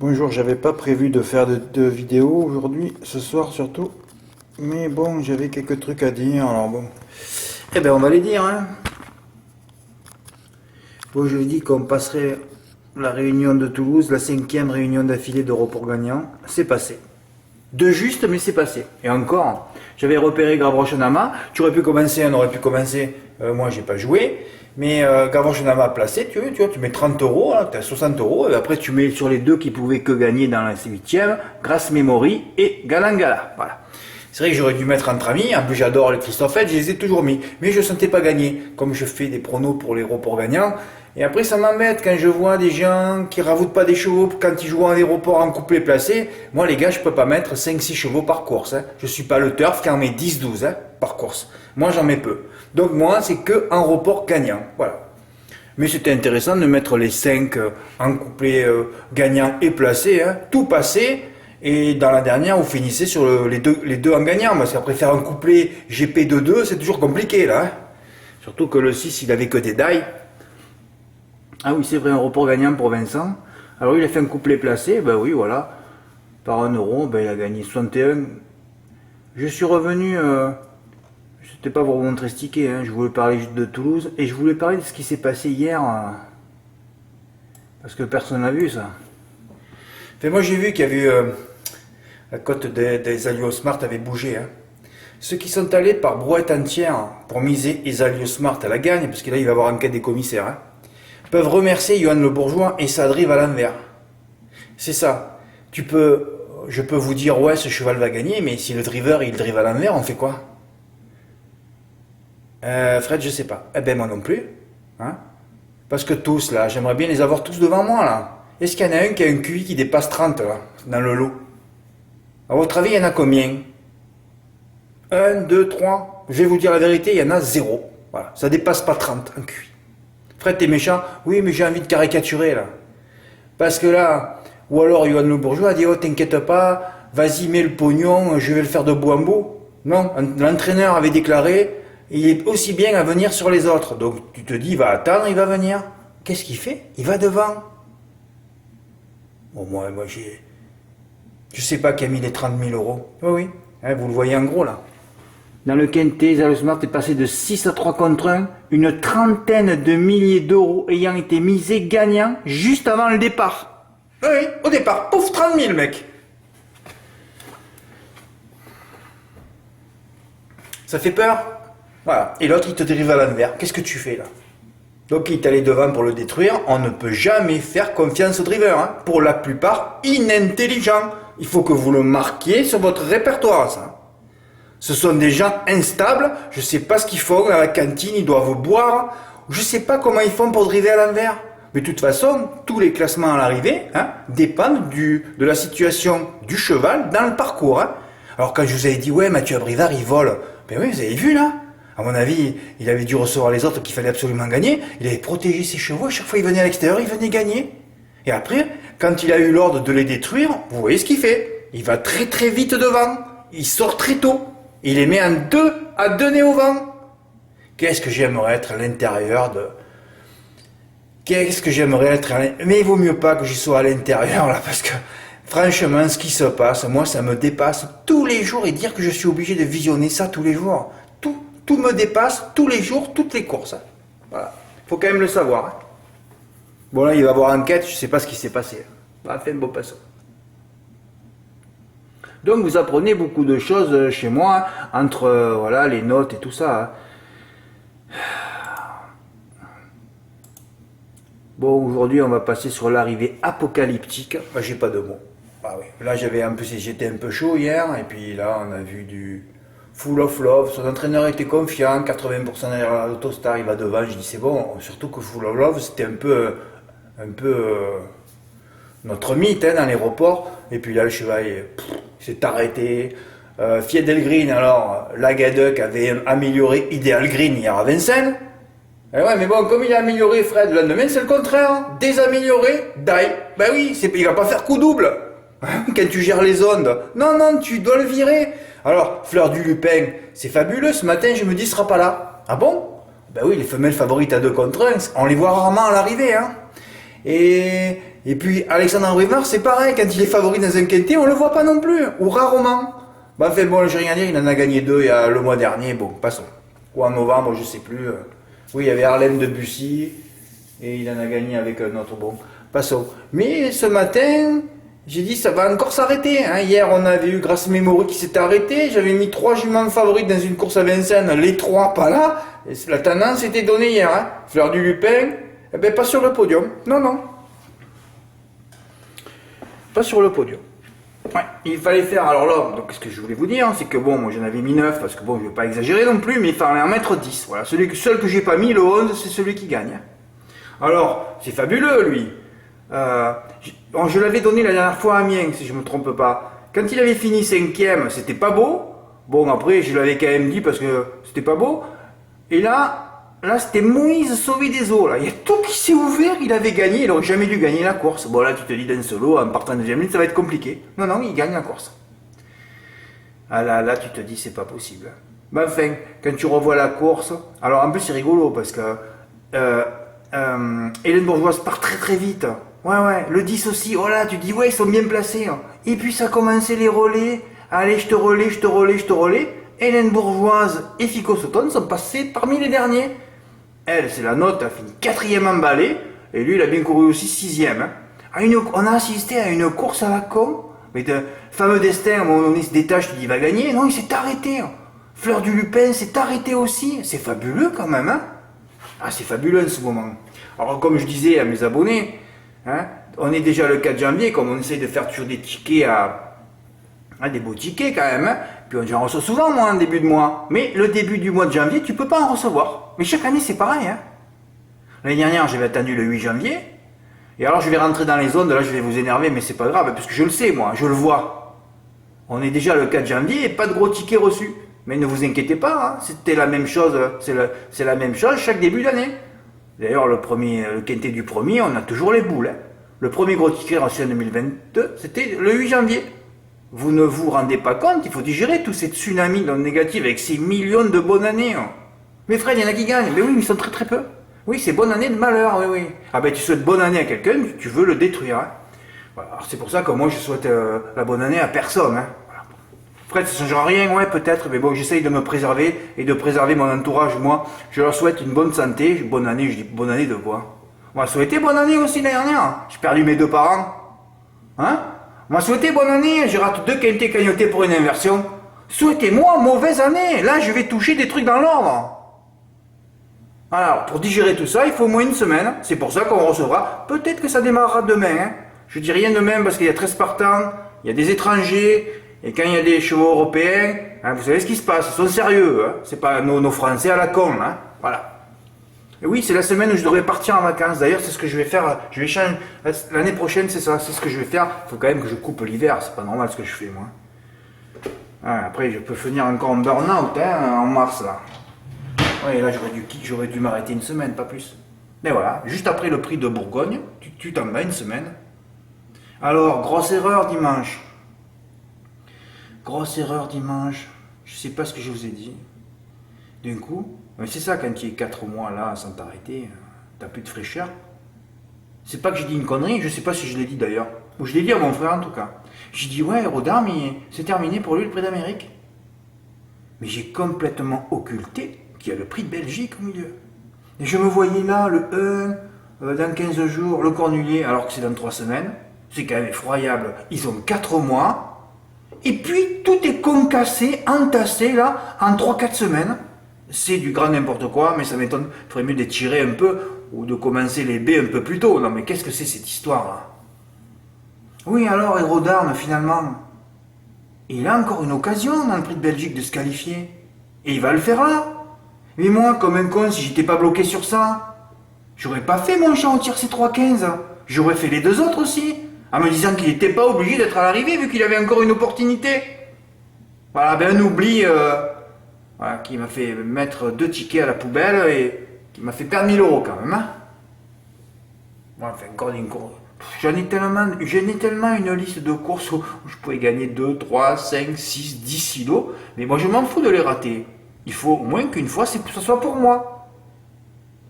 Bonjour, j'avais pas prévu de faire de vidéo aujourd'hui, ce soir surtout. Mais bon, j'avais quelques trucs à dire, alors bon. Eh ben on va les dire, hein. Bon, je dis qu'on passerait la réunion de Toulouse, la 5e réunion d'affilée de report gagnant. C'est passé. De juste, mais c'est passé. Et encore, j'avais repéré Gavroche-Nama. Tu aurais pu commencer, on aurait pu commencer. Moi, j'ai pas joué. Mais Gavroche-Nama placé, tu vois, tu mets 30 euros, tu as 60 euros. Et après, tu mets sur les deux qui pouvaient que gagner dans la 8e, Grasse Memory et Galangala. Voilà. C'est vrai que j'aurais dû mettre entre amis. En plus, j'adore les Christophètes, je les ai toujours mis. Mais je ne sentais pas gagner. Comme je fais des pronos pour les reports gagnants. Et après, ça m'embête quand je vois des gens qui ravoutent pas des chevaux quand ils jouent en aéroport en couplet placé. Moi, les gars, je peux pas mettre 5-6 chevaux par course. Hein. Je suis pas le turf qui en met 10-12 hein, par course. Moi, j'en mets peu. Donc, moi, c'est que en report gagnant. Voilà. Mais c'était intéressant de mettre les 5 en couplet gagnant et placé. Hein, tout passé. Et dans la dernière, vous finissez sur les deux en gagnant. Parce qu'après faire un couplet GP de 2, c'est toujours compliqué, là. Hein. Surtout que le 6, il avait que des die. Ah oui, c'est vrai, un report gagnant pour Vincent. Alors il a fait un couplet placé, ben oui, voilà. Par 1 euro, ben il a gagné 61. Je suis revenu, c'était pas pour vous montrer ce ticket, hein, je voulais parler juste de Toulouse. Et je voulais parler de ce qui s'est passé hier. Parce que personne n'a vu ça. Enfin, moi j'ai vu qu'il y avait eu, la cote des Alio Smart avait bougé. Hein. Ceux qui sont allés par brouette entière pour miser les Alio Smart à la gagne, parce que là il va y avoir enquête des commissaires. Hein, peuvent remercier Johan Le Bourgeois et sa drive à l'envers. C'est ça. Je peux vous dire, ouais, ce cheval va gagner, mais si le driver, il drive à l'envers, on fait quoi? Fred, je sais pas. Eh ben, moi non plus. Hein, parce que tous, là, j'aimerais bien les avoir tous devant moi, là. Est-ce qu'il y en a un qui a un QI qui dépasse 30, là, dans le lot? À votre avis, il y en a combien? 1, 2, 3. Je vais vous dire la vérité, il y en a 0. Voilà. Ça dépasse pas 30, un QI. Fred, t'es méchant? Oui, mais j'ai envie de caricaturer, là. Parce que là, ou alors Johan Le Bourgeois a dit, oh, t'inquiète pas, vas-y, mets le pognon, je vais le faire de bout en bout. Non, l'entraîneur avait déclaré, il est aussi bien à venir sur les autres. Donc, tu te dis, il va attendre, il va venir. Qu'est-ce qu'il fait? Il va devant. Bon, moi, je sais pas qui a mis les 30 000 euros. Oui, oui, hein, vous le voyez en gros, là. Dans le quintet, Zalo Smart est passé de 6 à 3 contre 1, une trentaine de milliers d'euros ayant été misés gagnants juste avant le départ. Oui, au départ, pouf, 30 000, mec. Ça fait peur? Voilà. Et l'autre, il te dérive à l'envers. Qu'est-ce que tu fais, là? Donc, il est allé devant pour le détruire. On ne peut jamais faire confiance au driver. Hein. Pour la plupart, inintelligent. Il faut que vous le marquiez sur votre répertoire, ça. Ce sont des gens instables, je ne sais pas ce qu'ils font à la cantine, ils doivent boire, je ne sais pas comment ils font pour driver à l'envers. Mais de toute façon, tous les classements à l'arrivée dépendent de la situation du cheval dans le parcours. Hein. Alors quand je vous avais dit, ouais, Mathieu Abrivard, il vole, ben oui, vous avez vu là. À mon avis, il avait dû recevoir les autres qu'il fallait absolument gagner, il avait protégé ses chevaux, à chaque fois il venait à l'extérieur, il venait gagner. Et après, quand il a eu l'ordre de les détruire, vous voyez ce qu'il fait. Il va très très vite devant, il sort très tôt. Il les met à donner au vent. Qu'est-ce que j'aimerais être à l'intérieur de... Qu'est-ce que j'aimerais être à l'intérieur... Mais il vaut mieux pas que j'y sois à l'intérieur, là, parce que, franchement, ce qui se passe, moi, ça me dépasse tous les jours, et dire que je suis obligé de visionner ça tous les jours. Tout me dépasse, tous les jours, toutes les courses. Voilà. Faut quand même le savoir. Hein. Bon, là, il va y avoir enquête, je sais pas ce qui s'est passé. Bah, fait un beau passage. Donc vous apprenez beaucoup de choses chez moi, entre voilà, les notes et tout ça. Hein. Bon, aujourd'hui on va passer sur l'arrivée apocalyptique. Bah, j'ai pas de mots. Ah, oui. Là j'étais un peu chaud hier, et puis là on a vu du Full of Love. Son entraîneur était confiant, 80% derrière l'autostar, il va devant. Je dis c'est bon, surtout que Full of Love c'était un peu notre mythe hein, dans l'aéroport. Et puis là le cheval s'est arrêté. Fiedel Green, alors la Gaduc avait amélioré Ideal Green hier à Vincennes. Et ouais, mais bon, comme il a amélioré Fred le lendemain, c'est le contraire. Désamélioré, die. Ben oui, il va pas faire coup double. Quand tu gères les ondes. Non, non, tu dois le virer. Alors, Fleur du Lupin, c'est fabuleux. Ce matin, je me dis, il sera pas là. Ah bon? Ben oui, les femelles favorites à 2 contre 1, on les voit rarement à l'arrivée. Hein. Et Et puis Alexandre Brivard, c'est pareil, quand il est favori dans un quintet, on le voit pas non plus, ou rarement. Bah, enfin bon, je vais rien dire, il en a gagné 2 il y a le mois dernier, bon, passons. Ou en novembre, je sais plus. Oui, il y avait Harlem de Bussy, et il en a gagné avec un autre, bon, passons. Mais ce matin, j'ai dit ça va encore s'arrêter. Hein. Hier, on avait eu Grâce Mémory qui s'était arrêté, j'avais mis 3 juments favorites dans une course à Vincennes, les 3 pas là, et la tendance était donnée hier. Hein. Fleur du Lupin, eh ben, pas sur le podium, non, non. Pas sur le podium. Ouais, il fallait faire, alors là, donc ce que je voulais vous dire, c'est que bon, moi j'en avais mis 9, parce que bon, je ne vais pas exagérer non plus, mais il fallait en mettre 10. Voilà, seul que j'ai pas mis, le 11, c'est celui qui gagne. Alors, c'est fabuleux, lui. Je l'avais donné la dernière fois à Amiens, si je ne me trompe pas. Quand il avait fini 5e, c'était pas beau. Bon, après, je l'avais quand même dit parce que c'était pas beau. Et là c'était Moïse sauvé des eaux. Là. Il y a tout qui s'est ouvert, il avait gagné, il n'aurait jamais dû gagner la course. Bon, là, tu te dis d'un solo, en partant de deuxième ligne, ça va être compliqué. Non, non, il gagne la course. Ah là, tu te dis, c'est pas possible. Mais enfin, quand tu revois la course, alors en plus, c'est rigolo parce que Hélène Bourgeoise part très très vite. Ouais, le 10 aussi, oh là, tu te dis, ouais, ils sont bien placés. Et puis ça a commencé les relais. Allez, je te relais. Hélène Bourgeoise et Fico Sauton sont passés parmi les derniers. Elle, c'est la note, a fini 4e emballé, et lui, il a bien couru aussi 6e. Hein. On a assisté à une course à la con, mais de fameux destin, à un moment donné, il se détache, il dit, il va gagner. Non, il s'est arrêté. Fleur du Lupin s'est arrêté aussi. C'est fabuleux quand même. Hein. Ah, c'est fabuleux en ce moment. Alors, comme je disais à mes abonnés, hein, on est déjà le 4 janvier, comme on essaie de faire toujours des tickets des beaux tickets quand même. Hein. Puis j'en reçois souvent, moi, en début de mois. Mais le début du mois de janvier, tu peux pas en recevoir. Mais chaque année, c'est pareil. Hein. L'année dernière, j'avais attendu le 8 janvier. Et alors, je vais rentrer dans les zones. Là, je vais vous énerver, mais c'est pas grave. Parce que je le sais, moi. Je le vois. On est déjà le 4 janvier et pas de gros tickets reçus. Mais ne vous inquiétez pas. Hein. C'était la même chose. C'est la même chose chaque début d'année. D'ailleurs, le quintet du premier, on a toujours les boules. Hein. Le premier gros ticket reçu en 2022, c'était le 8 janvier. Vous ne vous rendez pas compte, il faut digérer tous ces tsunamis négatifs avec ces millions de bonnes années. Hein. Mais Fred, il y en a qui gagnent. Mais oui, mais ils sont très très peu. Oui, c'est bonne année de malheur, oui. Ah ben tu souhaites bonne année à quelqu'un, tu veux le détruire. Hein. Voilà. Alors c'est pour ça que moi je souhaite la bonne année à personne. Hein. Voilà. Fred, ça ne changera rien, ouais, peut-être, mais bon, j'essaye de me préserver et de préserver mon entourage. Moi, je leur souhaite une bonne santé. Bonne année, je dis bonne année de quoi? On m'a souhaité bonne année aussi l'année dernière. J'ai perdu mes 2 parents. Hein? On m'a souhaité bonne année, j'ai raté 2 quintés cagnotés pour une inversion. Souhaitez-moi mauvaise année, là je vais toucher des trucs dans l'ordre. Alors, pour digérer tout ça, il faut au moins une semaine. C'est pour ça qu'on recevra. Peut-être que ça démarrera demain. Hein. Je dis rien demain parce qu'il y a 13 partants, il y a des étrangers, et quand il y a des chevaux européens, hein, vous savez ce qui se passe, ils sont sérieux. Hein. C'est pas nos Français à la con. Hein. Voilà. Et oui, c'est la semaine où je devrais partir en vacances. D'ailleurs, c'est ce que je vais faire. Je vais changer. L'année prochaine, c'est ça. C'est ce que je vais faire. Il faut quand même que je coupe l'hiver. C'est pas normal ce que je fais, moi. Ah, après, je peux finir encore en burn-out en mars, là. Oui, là, j'aurais dû m'arrêter une semaine, pas plus. Mais voilà, juste après le prix de Bourgogne, tu t'en vas une semaine. Alors, grosse erreur dimanche. Grosse erreur dimanche. Je sais pas ce que je vous ai dit. D'un coup, c'est ça quand tu es 4 mois là sans t'arrêter, t'as plus de fraîcheur. C'est pas que j'ai dit une connerie, je sais pas si je l'ai dit d'ailleurs. Ou je l'ai dit à mon frère en tout cas. J'ai dit ouais, Rodin, mais c'est terminé pour lui le prix d'Amérique. Mais j'ai complètement occulté qu'il y a le prix de Belgique au milieu. Et je me voyais là, le 1, dans 15 jours, le Cornulier, alors que c'est dans 3 semaines. C'est quand même effroyable. Ils ont 4 mois. Et puis tout est concassé, entassé là, en 3-4 semaines. C'est du grand n'importe quoi, mais ça m'étonne. Il faudrait mieux d'étirer un peu ou de commencer les baies un peu plus tôt. Non, mais qu'est-ce que c'est cette histoire-là? Oui, alors, et Rodarme, finalement, il a encore une occasion dans le prix de Belgique de se qualifier. Et il va le faire là. Mais moi, comme un con, si j'étais pas bloqué sur ça, j'aurais pas fait mon chat en tir C3-15. J'aurais fait les 2 autres aussi, en me disant qu'il n'était pas obligé d'être à l'arrivée vu qu'il avait encore une opportunité. Voilà, ben un oubli. Voilà, qui m'a fait mettre 2 tickets à la poubelle et qui m'a fait perdre 1000 € quand même. Hein. Bon, enfin, encore une course. J'en ai tellement une liste de courses où je pouvais gagner 2, 3, 5, 6, 10 kilos. Mais moi, je m'en fous de les rater. Il faut au moins qu'une fois, ce soit pour moi.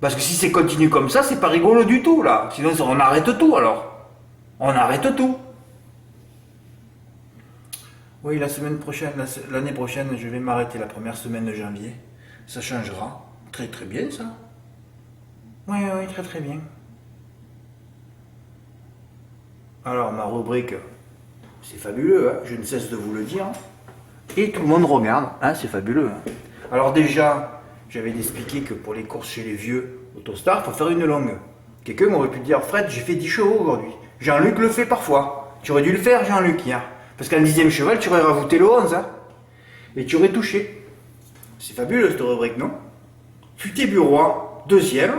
Parce que si c'est continue comme ça, c'est pas rigolo du tout, là. Sinon, on arrête tout, alors. On arrête tout. Oui, l'année prochaine, je vais m'arrêter la première semaine de janvier. Ça changera. Très très bien ça. Oui, oui, très très bien. Alors, ma rubrique, c'est fabuleux, hein, je ne cesse de vous le dire. Et tout le monde regarde, hein, c'est fabuleux. Hein. Alors déjà, j'avais expliqué que pour les courses chez les vieux Autostar, il faut faire une longue. Quelqu'un m'aurait pu dire, Fred, j'ai fait 10 chevaux aujourd'hui. Jean-Luc le fait parfois. Tu aurais dû le faire, Jean-Luc, hier. Parce qu'en 10e cheval, tu aurais rajouté le 11, hein. Et tu aurais touché. C'est fabuleux cette rubrique, non? Futé Burois, 2e.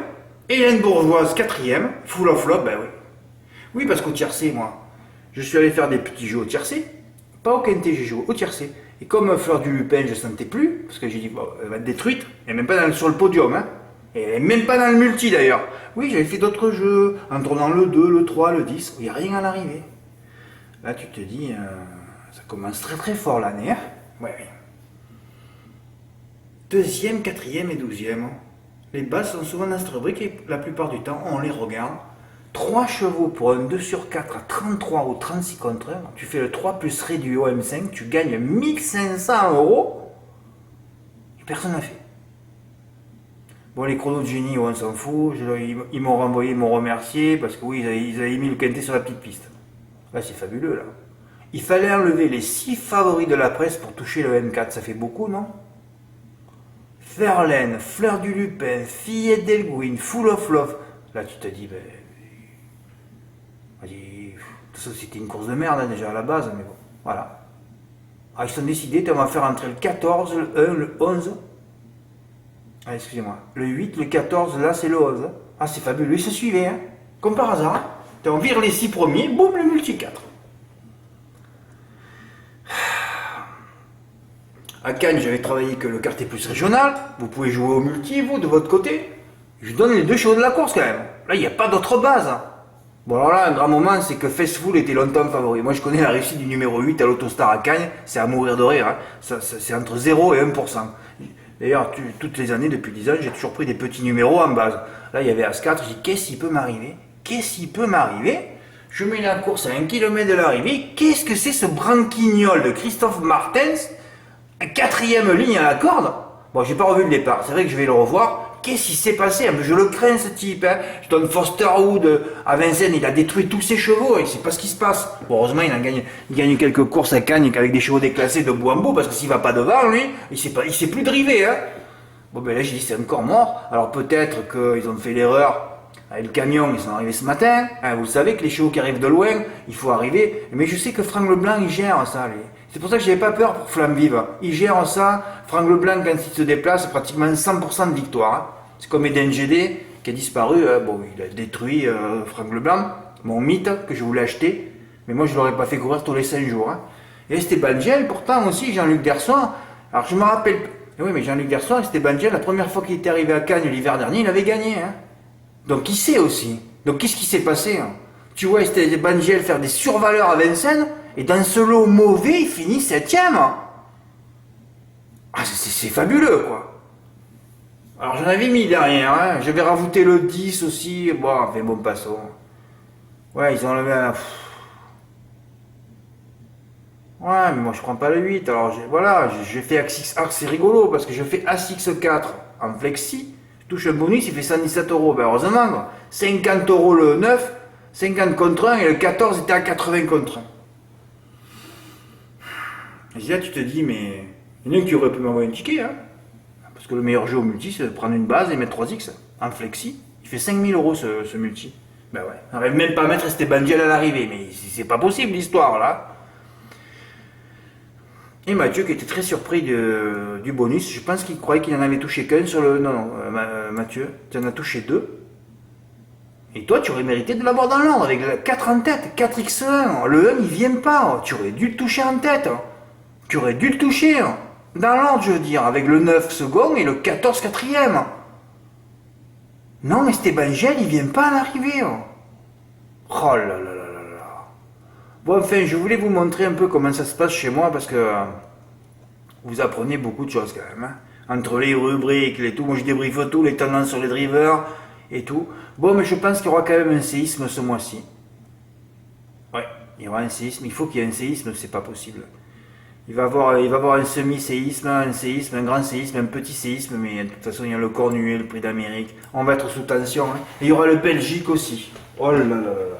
Hélène Bourgeoise, 4e. Full of Love, ben oui. Oui, parce qu'au tiercé, moi, je suis allé faire des petits jeux au tiercé. Pas au quintet, j'ai joué au tiercé. Et comme Fleur du Lupin, je ne sentais plus, parce que j'ai dit, bon, elle va être détruite, elle n'est même pas sur le podium, hein. Et elle n'est même pas dans le multi d'ailleurs. Oui, j'avais fait d'autres jeux, en tournant le 2, le 3, le 10, il n'y a rien à l'arrivée. Là, tu te dis, ça commence très très fort l'année, hein. Ouais. 2e, 4e et 12e. Les bases sont souvent dans cette rubrique et la plupart du temps, on les regarde. 3 chevaux pour un 2 sur 4 à 33 ou 36 contre 1. Tu fais le 3 plus réduit au M5, tu gagnes 1500 euros. Et personne n'a fait. Bon, les chronos de génie, on s'en fout. Ils m'ont renvoyé, ils m'ont remercié parce que oui, ils avaient mis le quintet sur la petite piste. Là, c'est fabuleux, là. Il fallait enlever les 6 favoris de la presse pour toucher le M4. Ça fait beaucoup, non? Verlaine, Fleur du Lupin, Fillette d'Elgouin, Full of Love. Là, tu te dis, ben. C'était une course de merde hein, déjà à la base, mais bon, voilà. Ah, ils sont décidés, on va faire entrer le 14, le 1, le 11. Ah, excusez-moi. Le 8, le 14, là c'est le 11. Ah, c'est fabuleux, ils se suivaient, hein. Comme par hasard. On vire les 6 premiers, boum, le multi 4. À Cannes, j'avais travaillé que le quartier plus régional. Vous pouvez jouer au multi, vous, de votre côté. Je donne les 2 chevaux de la course quand même. Là, il n'y a pas d'autre base. Bon alors là, un grand moment, c'est que Festful était longtemps favori. Moi, je connais la réussite du numéro 8 à l'Autostar à Cagnes, c'est à mourir de rire. Hein. C'est entre 0 et 1%. D'ailleurs, toutes les années, depuis 10 ans, j'ai toujours pris des petits numéros en base. Là, il y avait As-4, j'ai dit, qu'est-ce qui peut m'arriver? Qu'est-ce qui peut m'arriver? Je mets la course à 1 km de l'arrivée. Qu'est-ce que c'est ce branquignol de Christophe Martens? 4e ligne à la corde. Bon, j'ai pas revu le départ. C'est vrai que je vais le revoir. Qu'est-ce qui s'est passé? Je le crains ce type. Hein. Je donne Fosterwood à Vincennes, il a détruit tous ses chevaux, il ne sait pas ce qui se passe. Bon, heureusement, il gagne quelques courses à Cagnes avec des chevaux déclassés de bout en bout, parce que s'il ne va pas devant, lui, il ne sait plus driver. Hein. Bon, ben là, j'ai dit, c'est encore mort. Alors peut-être qu'ils ont fait l'erreur avec le camion, ils sont arrivés ce matin. Hein, vous savez que les chevaux qui arrivent de loin, il faut arriver. Mais je sais que Franck Leblanc, il gère ça, lui. C'est pour ça que je n'avais pas peur pour Flamme Vive. Il gère ça. Franck Leblanc, quand il se déplace, pratiquement 100% de victoire. Hein. C'est comme Eden GD qui a disparu. Bon, il a détruit Franck Leblanc, mon mythe que je voulais acheter. Mais moi, je ne l'aurais pas fait courir tous les 5 jours. Hein. Et Esteban Gel, pourtant aussi, Jean-Luc Derson. Alors, je me rappelle. Oui, mais Jean-Luc Derson, Esteban Gel, la première fois qu'il était arrivé à Cagnes l'hiver dernier, il avait gagné. Hein. Donc, il sait aussi. Donc, qu'est-ce qui s'est passé hein? Tu vois Esteban Gel faire des survaleurs à Vincennes. Et dans ce lot mauvais, il finit 7e. Ah, c'est fabuleux, quoi. Alors, j'en avais mis derrière, hein. J'avais rajouté le 10 aussi. Bon, enfin, bon, passons. Ouais, ils ont enlevé un... Ouais, mais moi, je prends pas le 8. Alors, voilà, j'ai fait Axix. Ah, c'est rigolo, parce que je fais As-X4 en flexi. Je touche un bonus, il fait 117 euros. Ben, heureusement, quoi. 50 euros le 9, 50 contre 1, et le 14 était à 80 contre 1. Et là, tu te dis, mais il y en a qui aurait pu m'envoyer un ticket, hein. Parce que le meilleur jeu au multi, c'est de prendre une base et mettre 3X en flexi. Il fait 5000 euros ce multi. Ben ouais, on n'arrive même pas à mettre Esteban Gel à l'arrivée, mais c'est pas possible l'histoire là. Et Mathieu qui était très surpris du bonus, je pense qu'il croyait qu'il en avait touché qu'un sur le. Non, Mathieu, tu en as touché 2. Et toi, tu aurais mérité de l'avoir dans l'ordre avec le 4 en tête, 4x1. Le 1, il vient pas. Tu aurais dû le toucher en tête. Tu aurais dû le toucher. Dans l'ordre, je veux dire, avec le 9 second et le 14 quatrième. Non, mais Esteban Gel, il vient pas à l'arrivée. Oh là là là là là. Bon, enfin, je voulais vous montrer un peu comment ça se passe chez moi, parce que vous apprenez beaucoup de choses quand même. Hein. Entre les rubriques, les tout, moi je débriefe tout, les tendances sur les drivers et tout. Bon, mais je pense qu'il y aura quand même un séisme ce mois-ci. Ouais, il y aura un séisme. Il faut qu'il y ait un séisme, c'est pas possible. Il va avoir un semi-séisme, un séisme, un grand séisme, un petit séisme, mais de toute façon, il y a le Cornuet, le prix d'Amérique. On va être sous tension. Hein. Et il y aura le Belgique aussi. Oh là là là là.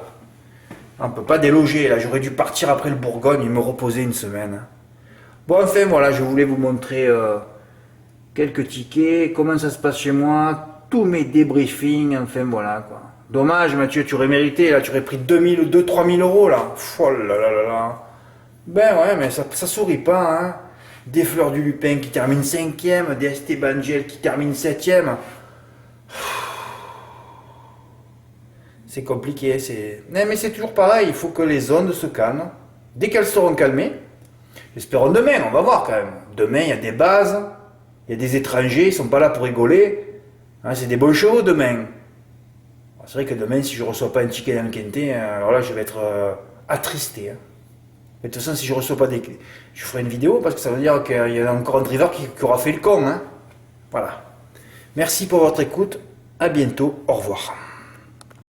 On peut pas déloger, là. J'aurais dû partir après le Bourgogne et me reposer une semaine. Bon, enfin, voilà, je voulais vous montrer quelques tickets, comment ça se passe chez moi, tous mes débriefings, enfin, voilà, quoi. Dommage, Mathieu, tu aurais mérité, là, tu aurais pris 2 000 euros, là. Oh là là là là. Ben ouais, mais ça sourit pas, hein. Des Fleurs du Lupin qui termine 5e, des Esteban Gel qui termine 7e. C'est compliqué, c'est. Non, mais c'est toujours pareil, il faut que les ondes se calment. Dès qu'elles seront calmées, espérons demain, on va voir quand même. Demain, il y a des bases, il y a des étrangers, ils sont pas là pour rigoler. Hein, c'est des bons chevaux demain. C'est vrai que demain, si je ne reçois pas un ticket dans le quintet, alors là, je vais être attristé. Hein. Mais de toute façon, si je ne reçois pas des. Je ferai une vidéo parce que ça veut dire qu'il y a encore un driver qui aura fait le con. Hein. Voilà. Merci pour votre écoute. À bientôt. Au revoir.